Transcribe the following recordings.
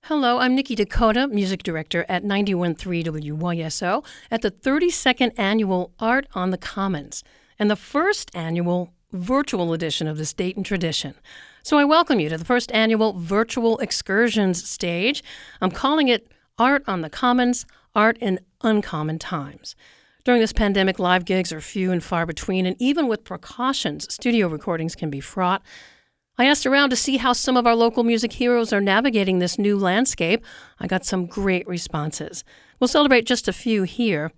Hello, I'm Niki, Dakota, music director at 91.3 WYSO at the 32nd Annual Art on the Commons and the first annual virtual edition of this date and tradition. So I welcome you to the first annual virtual Excursions stage. I'm calling it Art on the Commons, Art in Uncommon Times. During this pandemic, live gigs are few and far between, and even with precautions, studio recordings can be fraught. I asked around to see how some of our local music heroes are navigating this new landscape. I got some great responses. We'll celebrate just a few here.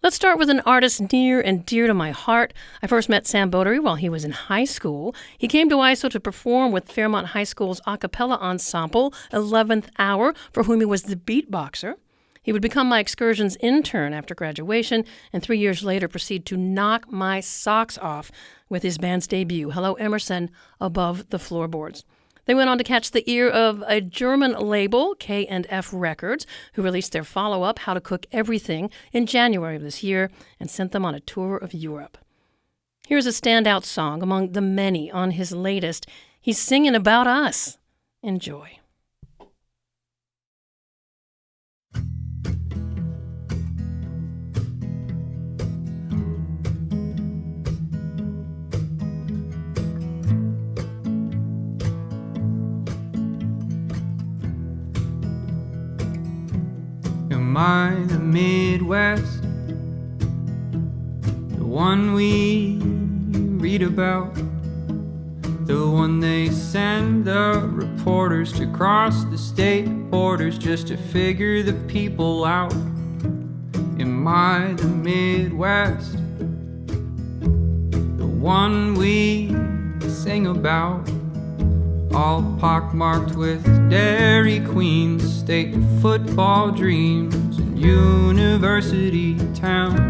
Let's start with an artist near and dear to my heart. I first met Sam Bodary while he was in high school. He came to ISO to perform with Fairmont High School's a cappella ensemble, 11th Hour, for whom he was the beatboxer. He would become my Excursions intern after graduation, and 3 years later proceed to knock my socks off with his band's debut, Hello Emerson, Above the Floorboards. They went on to catch the ear of a German label, K&F Records, who released their follow-up, How to Cook Everything, in January of this year and sent them on a tour of Europe. Here's a standout song among the many on his latest. He's singing about us. Enjoy. Am I the Midwest, the one we read about, the one they send the reporters to cross the state borders just to figure the people out? Am I the Midwest, the one we sing about, all pockmarked with Dairy Queens, state football dreams, and university towns?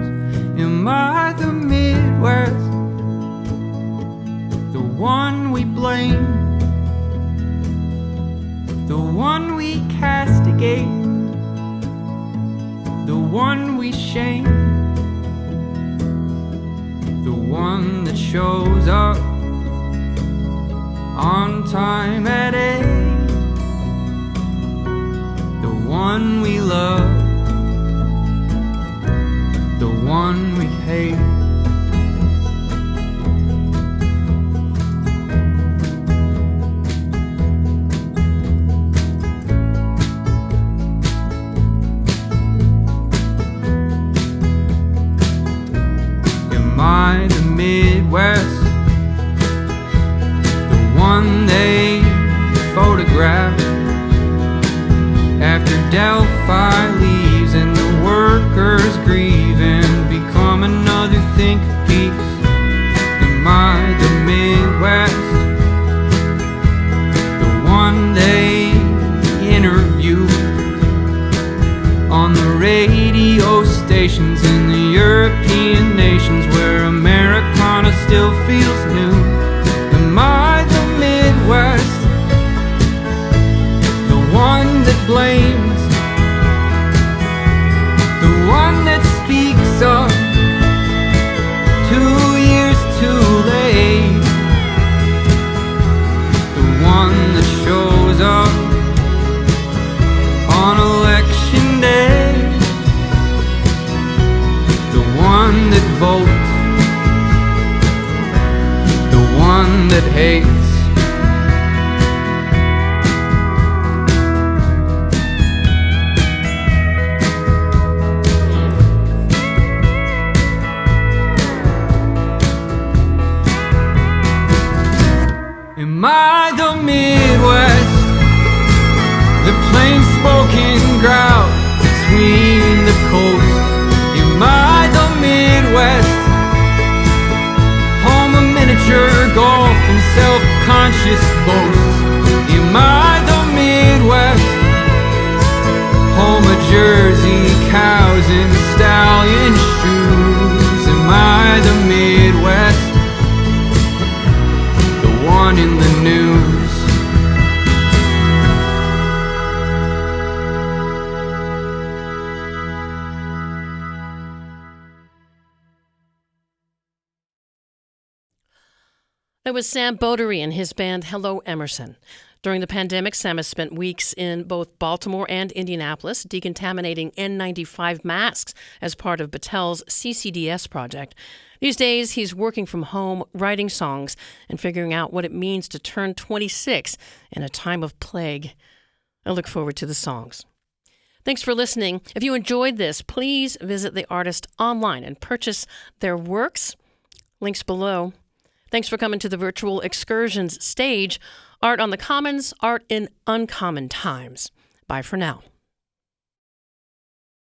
Am I the Midwest, the one we blame, the one we castigate, the one we shame, the one that shows up on time at 8, the one we love, the one we hate? Am I the Midwest, one they photograph after Delphi leaves and the workers grieve and become another think piece? Am I the Midwest, the one they interview on the radio stations in the European nations where Americana still feels new? Am I the Midwest, the one that blames, the one that speaks up 2 years too late, the one that shows up on election day, the one that votes, the one that hates? Am I the Midwest, the plain-spoken grout between the coasts? Am I the Midwest, home of miniature golf and self-conscious boasts? Am I the Midwest, home of Jersey cows and stallion shoes? Am I the Midwest, the one in the news? That That was Sam Bodary and his band Hello Emerson. During the pandemic, Sam has spent weeks in both Baltimore and Indianapolis decontaminating N95 masks as part of Battelle's CCDS project. These days, he's working from home, writing songs, and figuring out what it means to turn 26 in a time of plague. I look forward to the songs. Thanks for listening. If you enjoyed this, please visit the artist online and purchase their works. Links below. Thanks for coming to the virtual Excursions stage. Art on the Commons, art in uncommon times. Bye for now.